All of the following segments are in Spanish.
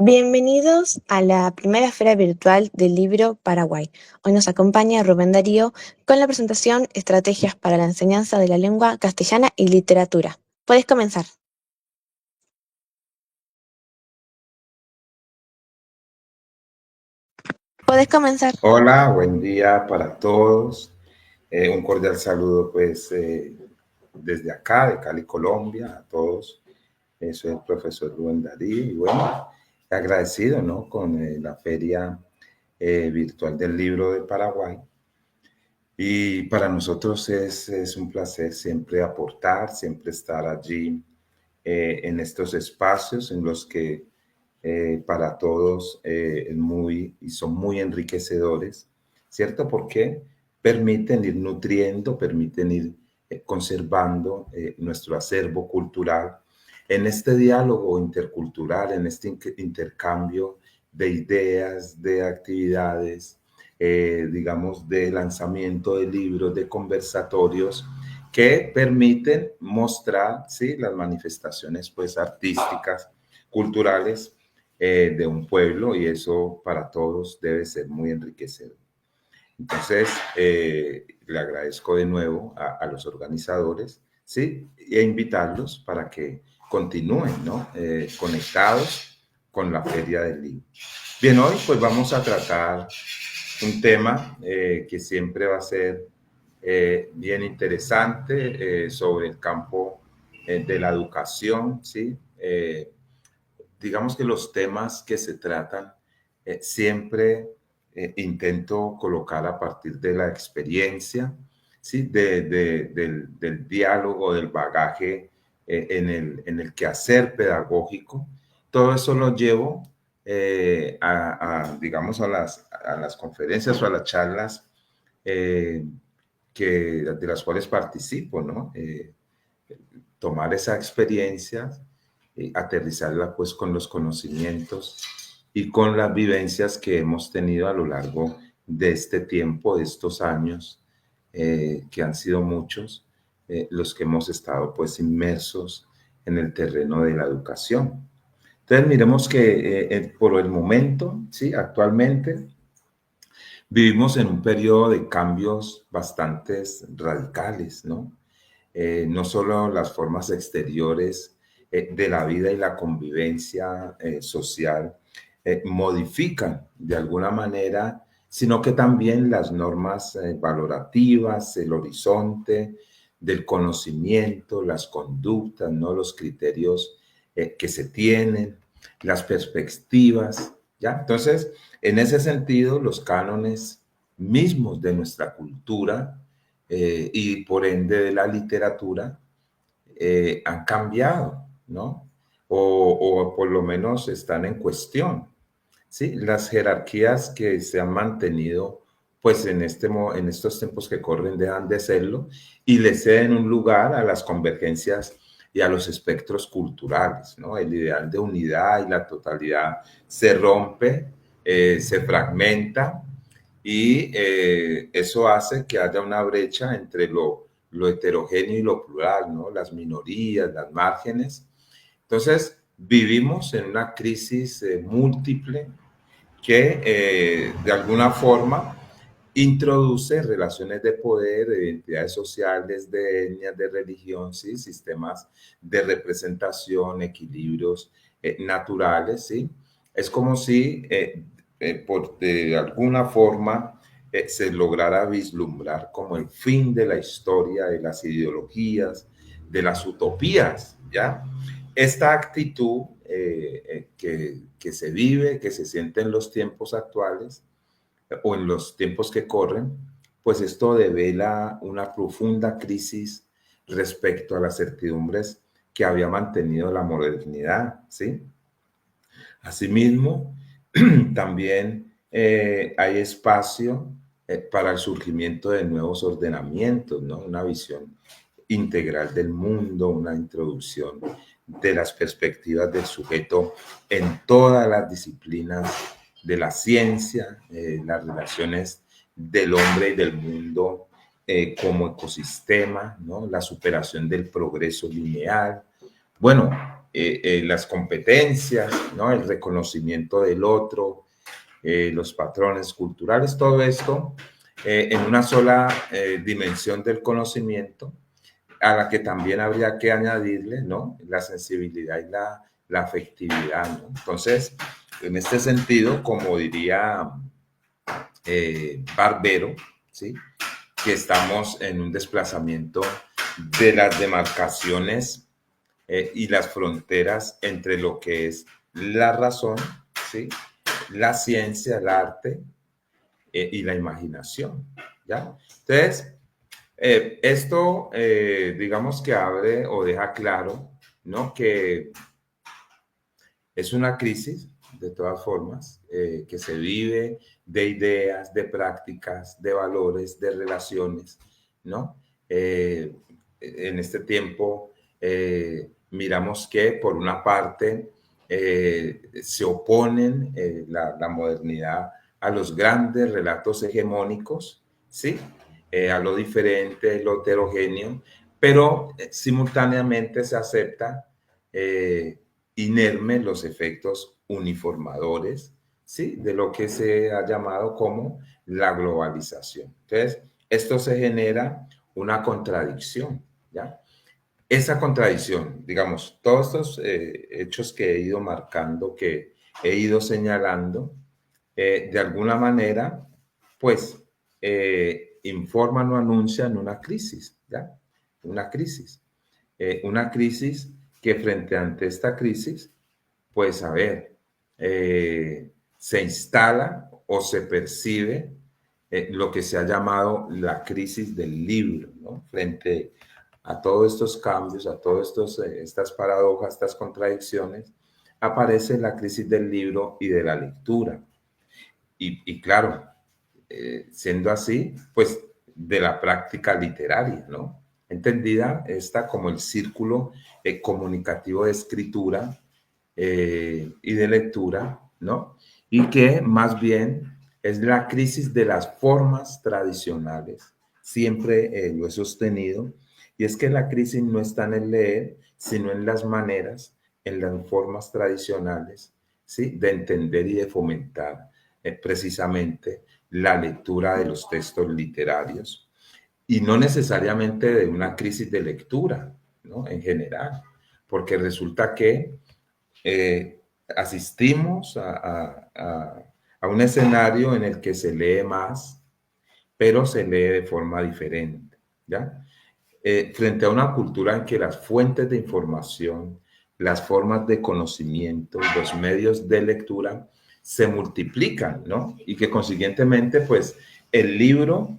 Bienvenidos a la primera feria virtual del libro Paraguay. Hoy nos acompaña Rubén Darío con la presentación Estrategias para la enseñanza de la lengua castellana y literatura. Puedes comenzar. Puedes comenzar. Hola, buen día para todos. Un cordial saludo pues desde acá, de Cali, Colombia, a todos. Soy el profesor Rubén Darío y bueno, agradecido, ¿no? Con la feria virtual del libro de Paraguay. Y para nosotros es un placer siempre aportar, siempre estar allí en estos espacios en los que para todos son muy enriquecedores, ¿cierto? Porque permiten ir nutriendo, permiten ir conservando nuestro acervo cultural en este diálogo intercultural, en este intercambio de ideas, de actividades, digamos, de lanzamiento de libros, de conversatorios que permiten mostrar, ¿sí?, las manifestaciones pues artísticas, culturales de un pueblo, y eso para todos debe ser muy enriquecedor. Entonces, le agradezco de nuevo a los organizadores, ¿sí?, e invitarlos para que continúen, ¿no?, conectados con la Feria del Libro. Bien, hoy pues vamos a tratar un tema que siempre va a ser bien interesante sobre el campo de la educación, ¿sí? Digamos que los temas que se tratan siempre intento colocar a partir de la experiencia, ¿sí? Del diálogo, del bagaje en el quehacer pedagógico. Todo eso lo llevo digamos, a las conferencias o a las charlas de las cuales participo, ¿no? Tomar esa experiencia, aterrizarla pues con los conocimientos y con las vivencias que hemos tenido a lo largo de este tiempo, de estos años, que han sido muchos, los que hemos estado pues inmersos en el terreno de la educación. Entonces miremos que por el momento, sí, actualmente vivimos en un periodo de cambios bastante radicales, ¿no? No solo las formas exteriores de la vida y la convivencia social modifican de alguna manera, sino que también las normas valorativas, el horizonte del conocimiento, las conductas, ¿no?, los criterios que se tienen, las perspectivas, ¿ya? Entonces, en ese sentido, los cánones mismos de nuestra cultura y por ende de la literatura han cambiado, ¿no? O por lo menos están en cuestión, ¿sí? Las jerarquías que se han mantenido, pues en estos tiempos que corren dejan de serlo y le ceden un lugar a las convergencias y a los espectros culturales, ¿no? El ideal de unidad y la totalidad se rompe, se fragmenta y eso hace que haya una brecha entre lo heterogéneo y lo plural, ¿no? Las minorías, las márgenes. Entonces, vivimos en una crisis múltiple que de alguna forma introduce relaciones de poder, de identidades sociales, de etnias, de religión, ¿sí? Sistemas de representación, equilibrios naturales, ¿sí? Es como si de alguna forma se lograra vislumbrar como el fin de la historia, de las ideologías, de las utopías, ¿ya? Esta actitud que se vive, que se siente en los tiempos actuales o en los tiempos que corren, pues esto devela una profunda crisis respecto a las certidumbres que había mantenido la modernidad, ¿sí? Asimismo, también hay espacio para el surgimiento de nuevos ordenamientos, ¿no? Una visión integral del mundo, una introducción de las perspectivas del sujeto en todas las disciplinas de la ciencia, las relaciones del hombre y del mundo como ecosistema, ¿no? La superación del progreso lineal, bueno, las competencias, ¿no? El reconocimiento del otro, los patrones culturales, todo esto en una sola dimensión del conocimiento, a la que también habría que añadirle, ¿no? La sensibilidad y la afectividad, ¿no? Entonces, en este sentido, como diría Barbero, ¿sí? Que estamos en un desplazamiento de las demarcaciones y las fronteras entre lo que es la razón, ¿sí? La ciencia, el arte y la imaginación, ¿ya? Entonces, esto, digamos que abre o deja claro, ¿no? Que es una crisis, de todas formas, que se vive de ideas, de prácticas, de valores, de relaciones, ¿no? En este tiempo miramos que, por una parte, se oponen la modernidad a los grandes relatos hegemónicos, ¿sí? A lo diferente, lo heterogéneo, pero simultáneamente se acepta inerme los efectos uniformadores, ¿sí? De lo que se ha llamado como la globalización. Entonces, esto se genera una contradicción, ¿ya? Esa contradicción, digamos, todos estos hechos que he ido marcando, que he ido señalando, de alguna manera, pues, informan o anuncian una crisis, ¿ya? Una crisis que frente ante esta crisis, pues, a ver, se instala o se percibe lo que se ha llamado la crisis del libro, ¿no? Frente a todos estos cambios, a todas estas paradojas, estas contradicciones, aparece la crisis del libro y de la lectura. Y claro, siendo así, pues de la práctica literaria, ¿no? Entendida esta como el círculo comunicativo de escritura y de lectura, ¿no? Y que más bien es la crisis de las formas tradicionales. Siempre lo he sostenido. Y es que la crisis no está en el leer, sino en las maneras, en las formas tradicionales, ¿sí? De entender y de fomentar precisamente la lectura de los textos literarios y no necesariamente de una crisis de lectura, ¿no? En general, porque resulta que eh, asistimos a un escenario en el que se lee más, pero se lee de forma diferente, ¿ya? Frente a una cultura en que las fuentes de información, las formas de conocimiento, los medios de lectura se multiplican, ¿no? Y que consiguientemente, pues, el libro,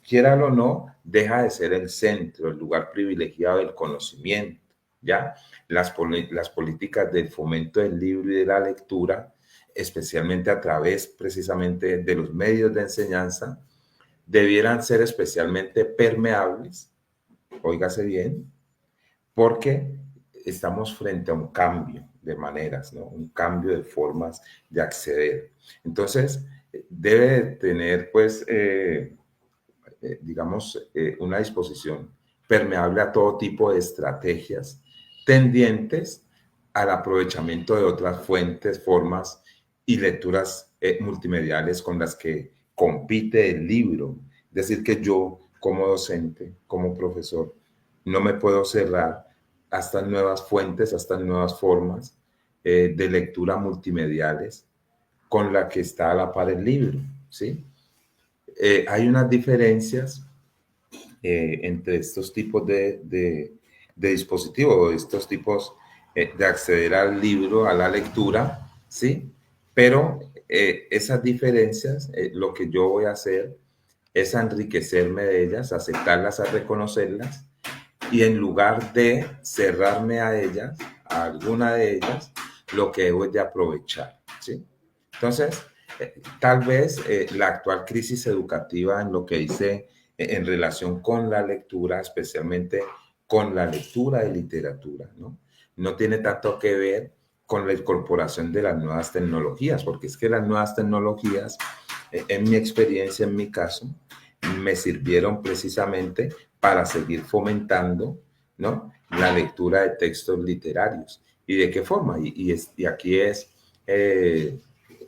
quiéralo o no, deja de ser el centro, el lugar privilegiado del conocimiento, ¿ya? Las políticas del fomento del libro y de la lectura, especialmente a través precisamente de los medios de enseñanza, debieran ser especialmente permeables, óigase bien, porque estamos frente a un cambio de maneras, ¿no? Un cambio de formas de acceder. Entonces, debe tener, pues, digamos, una disposición permeable a todo tipo de estrategias tendientes al aprovechamiento de otras fuentes, formas y lecturas multimediales con las que compite el libro. Es decir, que yo como docente, como profesor, no me puedo cerrar a estas nuevas fuentes, a estas nuevas formas de lectura multimediales con la que está a la par el libro, ¿sí? Hay unas diferencias entre estos tipos de dispositivos, estos tipos de acceder al libro, a la lectura, ¿sí? Pero esas diferencias, lo que yo voy a hacer es enriquecerme de ellas, aceptarlas, a reconocerlas, y en lugar de cerrarme a ellas, a alguna de ellas, lo que debo es de aprovechar, ¿sí? Entonces, Tal vez la actual crisis educativa en lo que dice en relación con la lectura, especialmente con la lectura de literatura, ¿no? No tiene tanto que ver con la incorporación de las nuevas tecnologías, porque es que las nuevas tecnologías, en mi experiencia, en mi caso, me sirvieron precisamente para seguir fomentando, ¿no?, la lectura de textos literarios. ¿Y de qué forma? Y aquí es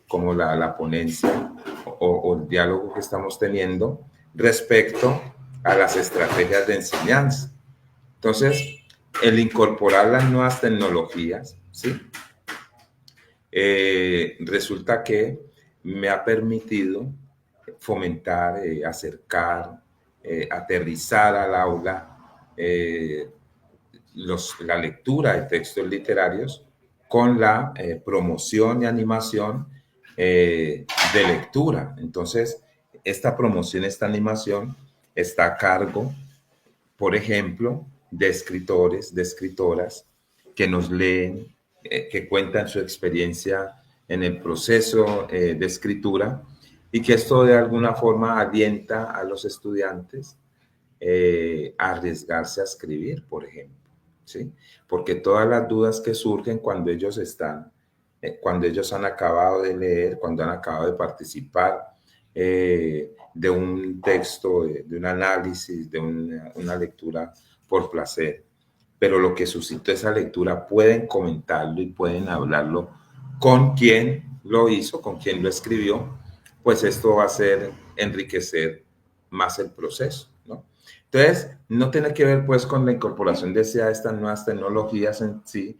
como la ponencia o el diálogo que estamos teniendo respecto a las estrategias de enseñanza. Entonces, el incorporar las nuevas tecnologías, ¿sí? Resulta que me ha permitido fomentar, acercar, aterrizar al aula la lectura de textos literarios con la promoción y animación de lectura. Entonces, esta promoción, esta animación está a cargo, por ejemplo, de escritores, de escritoras que nos leen, que cuentan su experiencia en el proceso de escritura y que esto de alguna forma alienta a los estudiantes a arriesgarse a escribir, por ejemplo, ¿sí? Porque todas las dudas que surgen cuando ellos están, cuando ellos han acabado de leer, cuando han acabado de participar de un texto, de un análisis, de una lectura por placer, pero lo que suscitó esa lectura pueden comentarlo y pueden hablarlo con quien lo hizo, con quien lo escribió, pues esto va a ser enriquecer más el proceso, ¿no? Entonces, no tiene que ver pues con la incorporación de estas nuevas tecnologías en sí,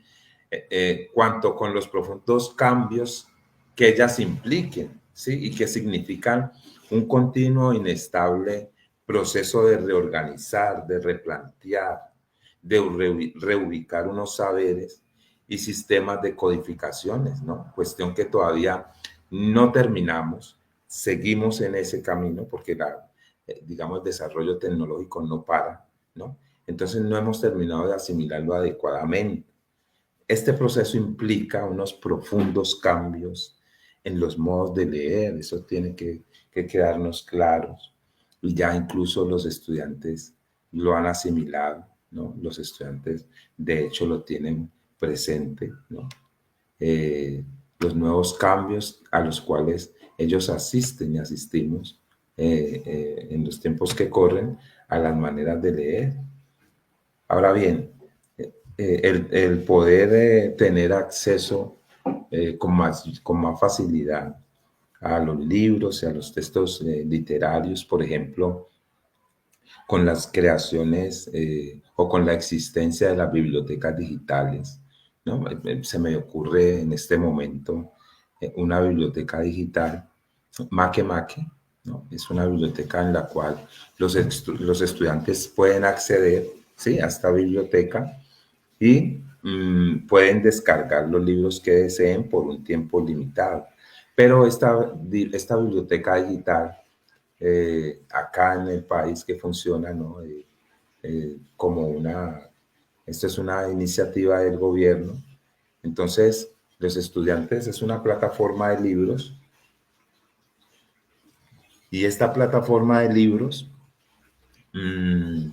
cuanto con los profundos cambios que ellas impliquen, ¿sí? Y que significan un continuo inestable proceso de reorganizar, de replantear, de reubicar unos saberes y sistemas de codificaciones, ¿no? Cuestión que todavía no terminamos, seguimos en ese camino porque digamos, el desarrollo tecnológico no para, ¿no? Entonces no hemos terminado de asimilarlo adecuadamente. Este proceso implica unos profundos cambios en los modos de leer, eso tiene que quedarnos claros. Y ya incluso los estudiantes lo han asimilado, ¿no? Los estudiantes de hecho lo tienen presente, ¿no? Eh, los nuevos cambios a los cuales ellos asisten y asistimos en los tiempos que corren a las maneras de leer. Ahora bien, el poder tener acceso con más facilidad a los libros y a los textos literarios, por ejemplo, con las creaciones o con la existencia de las bibliotecas digitales, ¿no? Se me ocurre en este momento una biblioteca digital, Makemake, ¿no? Es una biblioteca en la cual los estudiantes pueden acceder, ¿sí?, a esta biblioteca y pueden descargar los libros que deseen por un tiempo limitado. Pero esta biblioteca digital, acá en el país que funciona, ¿no?, como esto es una iniciativa del gobierno. Entonces, los estudiantes es una plataforma de libros y esta plataforma de libros mmm,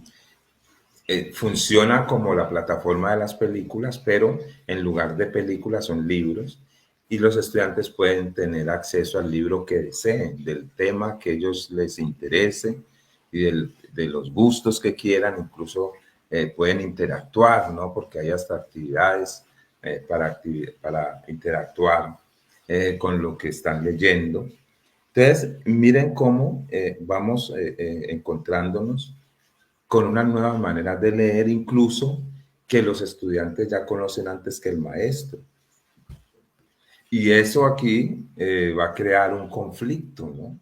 funciona como la plataforma de las películas, pero en lugar de películas son libros y los estudiantes pueden tener acceso al libro que deseen, del tema que ellos les interese y de los gustos que quieran, incluso pueden interactuar, ¿no? Porque hay hasta actividades para interactuar con lo que están leyendo. Entonces, miren cómo vamos encontrándonos con unas nuevas maneras de leer, incluso que los estudiantes ya conocen antes que el maestro. Y eso aquí va a crear un conflicto, ¿no?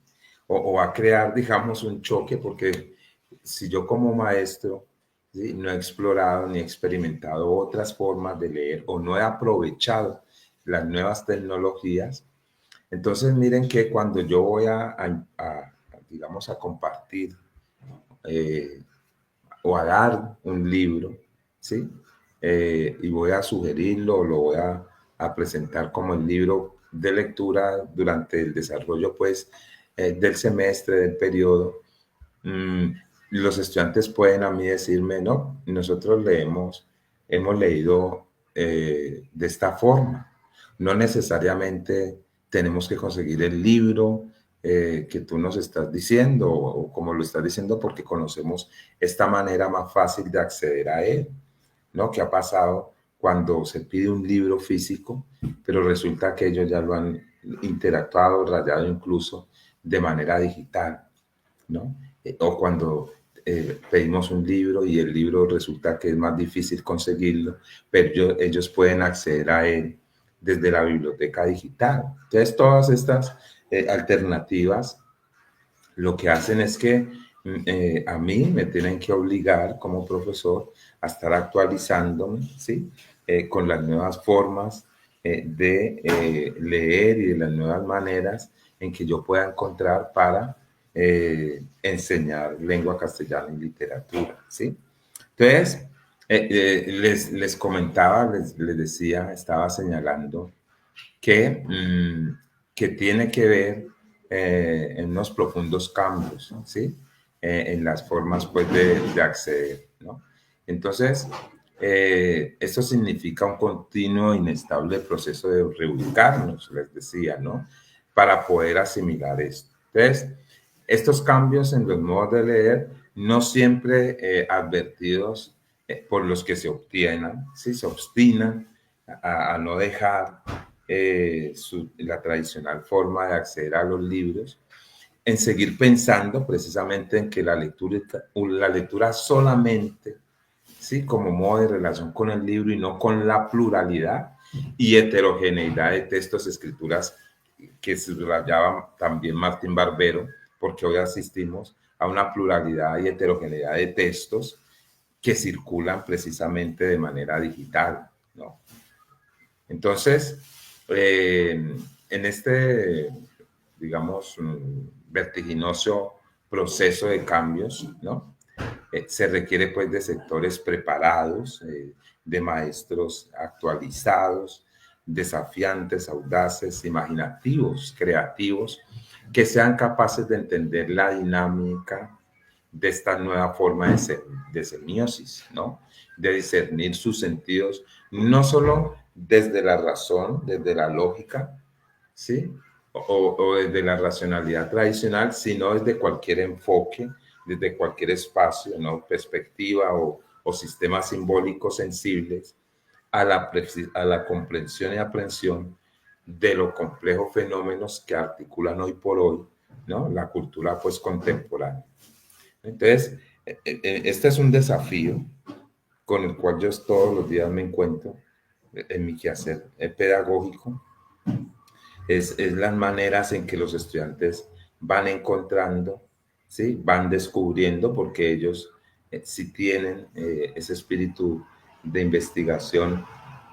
O va a crear, digamos, un choque, porque si yo como maestro, ¿sí?, no he explorado ni he experimentado otras formas de leer o no he aprovechado las nuevas tecnologías, entonces miren que cuando yo voy digamos, a compartir o a dar un libro, ¿sí? Y voy a sugerirlo, lo voy a presentar como el libro de lectura durante el desarrollo, pues, del semestre, del periodo. mm, los estudiantes pueden a mí decirme, no, nosotros hemos leído de esta forma. No necesariamente tenemos que conseguir el libro que tú nos estás diciendo o como lo estás diciendo porque conocemos esta manera más fácil de acceder a él, ¿no? ¿Qué ha pasado cuando se pide un libro físico, pero resulta que ellos ya lo han interactuado, rayado incluso de manera digital, ¿no? O cuando pedimos un libro y el libro resulta que es más difícil conseguirlo, pero ellos pueden acceder a él desde la biblioteca digital. Entonces, todas estas alternativas lo que hacen es que a mí me tienen que obligar como profesor a estar actualizándome, ¿sí? Con las nuevas formas de leer y de las nuevas maneras en que yo pueda encontrar para enseñar lengua castellana y literatura, ¿sí? Entonces, les comentaba, les decía, estaba señalando que, que tiene que ver en unos profundos cambios, ¿sí? En las formas, pues, de acceder, ¿no? Entonces, esto significa un continuo, inestable proceso de reubicarnos, les decía, ¿no? Para poder asimilar esto. Entonces, estos cambios en los modos de leer no siempre advertidos por los que se obtienen, ¿sí? Se obstinan a no dejar la tradicional forma de acceder a los libros, en seguir pensando precisamente en que la lectura solamente, ¿sí? Como modo de relación con el libro y no con la pluralidad y heterogeneidad de textos, escrituras que subrayaba también Martín Barbero, porque hoy asistimos a una pluralidad y heterogeneidad de textos que circulan precisamente de manera digital, ¿no? Entonces, en este, digamos, vertiginoso proceso de cambios, ¿no? Se requiere pues de sectores preparados, de maestros actualizados, desafiantes, audaces, imaginativos, creativos, que sean capaces de entender la dinámica de esta nueva forma de semiosis, ¿no? De discernir sus sentidos, no solo desde la razón, desde la lógica, ¿sí? O desde la racionalidad tradicional, sino desde cualquier enfoque, desde cualquier espacio, ¿no? Perspectiva o sistemas simbólicos sensibles a la comprensión y aprehensión de los complejos fenómenos que articulan hoy por hoy, ¿no? La cultura pues contemporánea. Entonces, este es un desafío con el cual yo todos los días me encuentro en mi quehacer pedagógico, es las maneras en que los estudiantes van encontrando, ¿sí? Van descubriendo, porque ellos sí tienen ese espíritu de investigación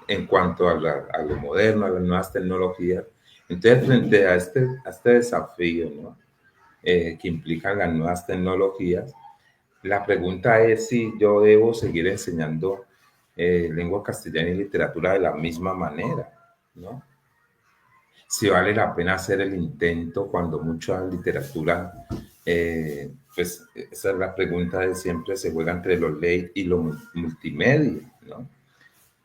en cuanto a lo moderno, a las nuevas tecnologías. Entonces, frente a este desafío, ¿no? Que implican las nuevas tecnologías, la pregunta es si yo debo seguir enseñando lengua castellana y literatura de la misma manera, ¿no? Si vale la pena hacer el intento cuando mucha literatura, pues esa es la pregunta de siempre, se juega entre lo ley y lo multimedia, ¿no?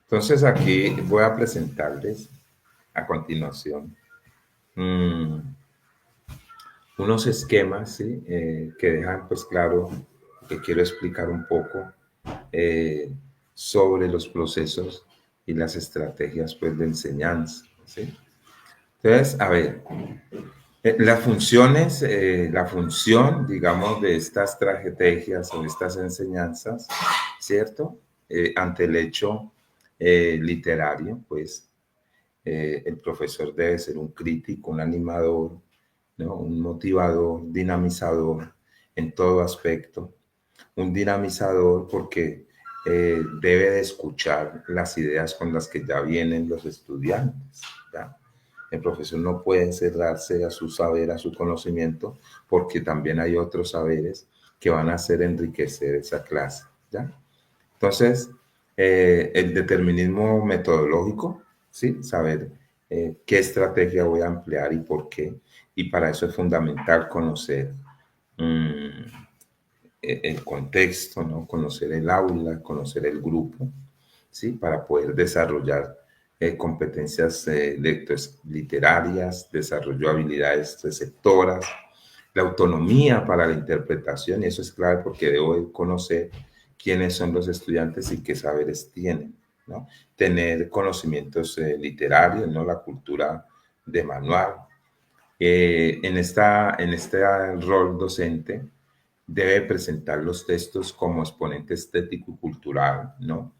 Entonces aquí voy a presentarles a continuación unos esquemas, ¿sí? Que dejan pues claro que quiero explicar un poco eh, sobre los procesos y las estrategias pues de enseñanza, ¿sí? Entonces, a ver, las funciones, la función, digamos, de estas estrategias o estas enseñanzas, ¿cierto? Ante el hecho literario, pues el profesor debe ser un crítico, un animador, ¿no? Un motivador, dinamizador en todo aspecto. Un dinamizador porque debe de escuchar las ideas con las que ya vienen los estudiantes, ¿ya? El profesor no puede encerrarse a su saber, a su conocimiento, porque también hay otros saberes que van a hacer enriquecer esa clase, ¿ya? Entonces, el determinismo metodológico, ¿sí? Saber qué estrategia voy a emplear y por qué. Y para eso es fundamental conocer mm, el contexto, ¿no? Conocer el aula, conocer el grupo, ¿sí? Para poder desarrollar competencias literarias, desarrollo habilidades receptoras, la autonomía para la interpretación, y eso es clave porque debo conocer quiénes son los estudiantes y qué saberes tienen, ¿no? Tener conocimientos literarios, ¿no? La cultura de manual. En este rol docente debe presentar los textos como exponente estético y cultural, ¿no?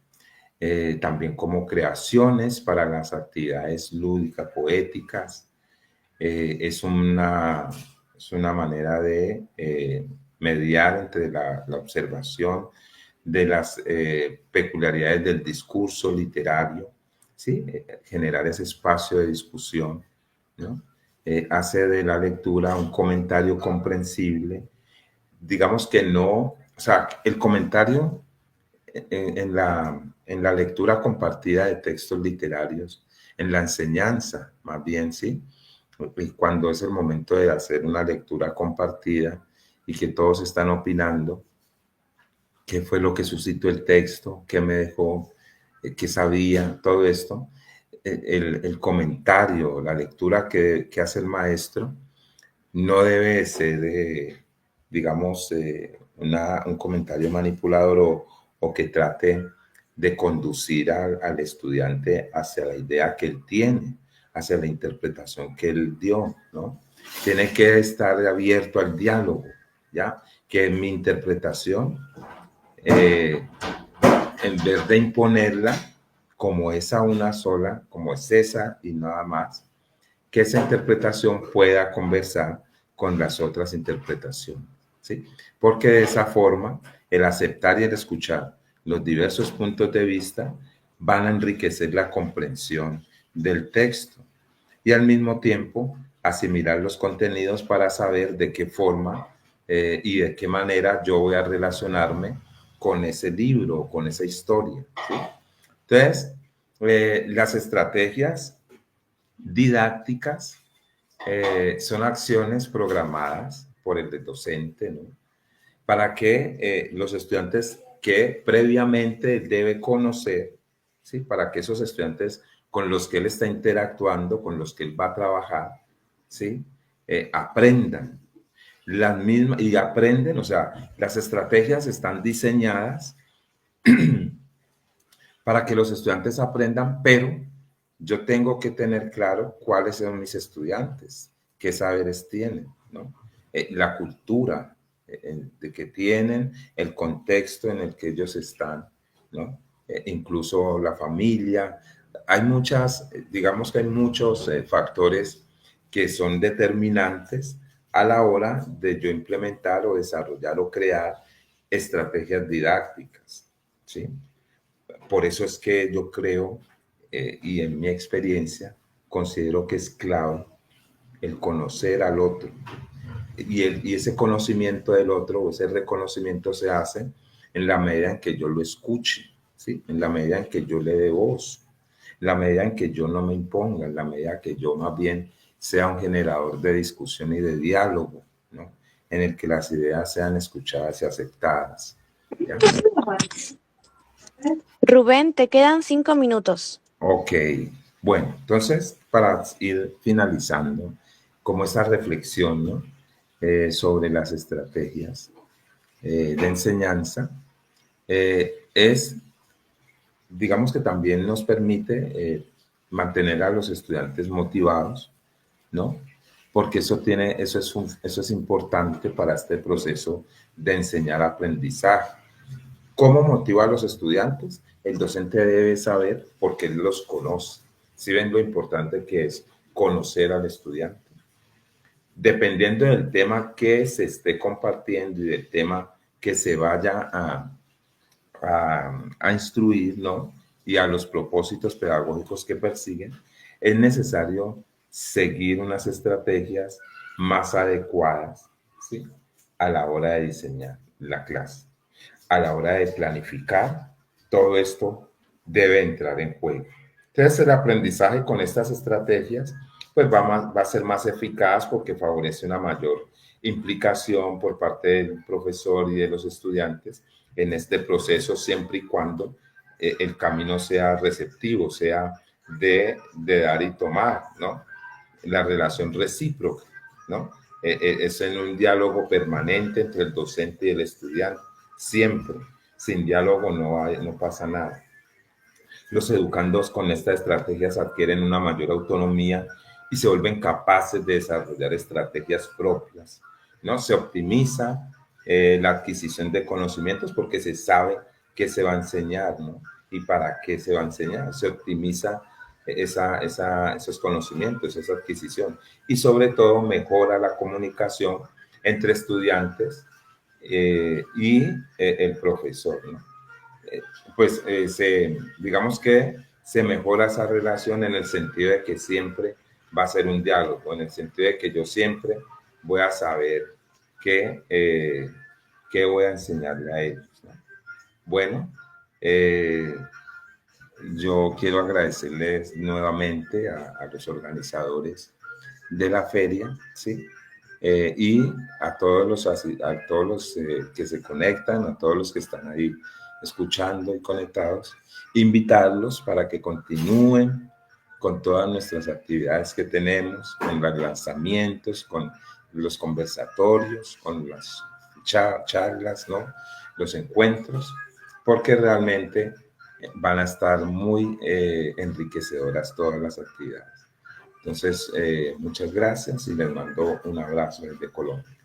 También como creaciones para las actividades lúdicas, poéticas. Eh, es, una, es una manera de mediar entre la observación de las peculiaridades del discurso literario, ¿sí? Generar ese espacio de discusión, ¿no? Hace de la lectura un comentario comprensible, digamos que no, o sea, el comentario en la lectura compartida de textos literarios, en la enseñanza, más bien, ¿sí? Y cuando es el momento de hacer una lectura compartida y que todos están opinando, qué fue lo que suscitó el texto, qué me dejó, qué sabía, todo esto, el comentario, la lectura que hace el maestro, no debe ser, digamos, un comentario manipulador o que trate de conducir al estudiante hacia la idea que él tiene, hacia la interpretación que él dio, ¿no? Tiene que estar abierto al diálogo, ¿ya? Que mi interpretación, eh, en vez de imponerla como esa una sola, como es esa y nada más, que esa interpretación pueda conversar con las otras interpretaciones, ¿sí? Porque de esa forma, el aceptar y el escuchar los diversos puntos de vista van a enriquecer la comprensión del texto y al mismo tiempo asimilar los contenidos para saber de qué forma y de qué manera yo voy a relacionarme con ese libro, con esa historia, ¿sí? Entonces, las estrategias didácticas son acciones programadas por el docente, ¿no? Para que los estudiantes que previamente debe conocer, ¿sí? Para que esos estudiantes con los que él está interactuando, con los que él va a trabajar, ¿sí? Aprendan las mismas y aprenden, o sea, las estrategias están diseñadas para que los estudiantes aprendan, pero yo tengo que tener claro cuáles son mis estudiantes, qué saberes tienen, ¿no? La cultura de que tienen, el contexto en el que ellos están, ¿no? Incluso la familia. Hay muchas, digamos que hay muchos factores que son determinantes a la hora de yo implementar o desarrollar o crear estrategias didácticas, ¿sí? Por eso es que yo creo, y en mi experiencia, considero que es clave el conocer al otro. Y ese conocimiento del otro, o ese reconocimiento se hace en la medida en que yo lo escuche, ¿sí? En la medida en que yo le dé voz, en la medida en que yo no me imponga, en la medida en que yo más bien sea un generador de discusión y de diálogo, ¿no? En el que las ideas sean escuchadas y aceptadas, ¿ya? Rubén, te quedan 5 minutos. Ok, bueno, entonces para ir finalizando, como esa reflexión, ¿no? Sobre las estrategias de enseñanza, es, digamos que también nos permite mantener a los estudiantes motivados, ¿no? Porque eso es importante para este proceso de enseñar-aprendizaje. ¿Cómo motiva a los estudiantes? El docente debe saber porque él los conoce. Si ven lo importante que es conocer al estudiante. Dependiendo del tema que se esté compartiendo y del tema que se vaya a instruir, ¿no? Y a los propósitos pedagógicos que persiguen, es necesario seguir unas estrategias más adecuadas, ¿sí? A la hora de diseñar la clase, a la hora de planificar, todo esto debe entrar en juego. Entonces, el aprendizaje con estas estrategias pues va a ser más eficaz porque favorece una mayor implicación por parte del profesor y de los estudiantes en este proceso, siempre y cuando el camino sea receptivo, sea de dar y tomar, ¿no? La relación recíproca, ¿no? Es en un diálogo permanente entre el docente y el estudiante, siempre. Sin diálogo no pasa nada. Los educandos con estas estrategias adquieren una mayor autonomía y se vuelven capaces de desarrollar estrategias propias, ¿no? Se optimiza la adquisición de conocimientos porque se sabe qué se va a enseñar, ¿no? Y para qué se va a enseñar. Se optimiza esos conocimientos, esa adquisición. Y sobre todo mejora la comunicación entre estudiantes y el profesor, ¿no? Pues digamos que se mejora esa relación en el sentido de que siempre va a ser un diálogo, en el sentido de que yo siempre voy a saber qué voy a enseñarle a ellos, ¿no? Bueno, eh, yo quiero agradecerles nuevamente a los organizadores de la feria, ¿sí? Y a todos los que se conectan, a todos los que están ahí escuchando y conectados, invitarlos para que continúen con todas nuestras actividades que tenemos, con los lanzamientos, con los conversatorios, con las charlas, ¿no? Los encuentros, porque realmente van a estar muy enriquecedoras todas las actividades. Entonces, muchas gracias y les mando un abrazo desde Colombia.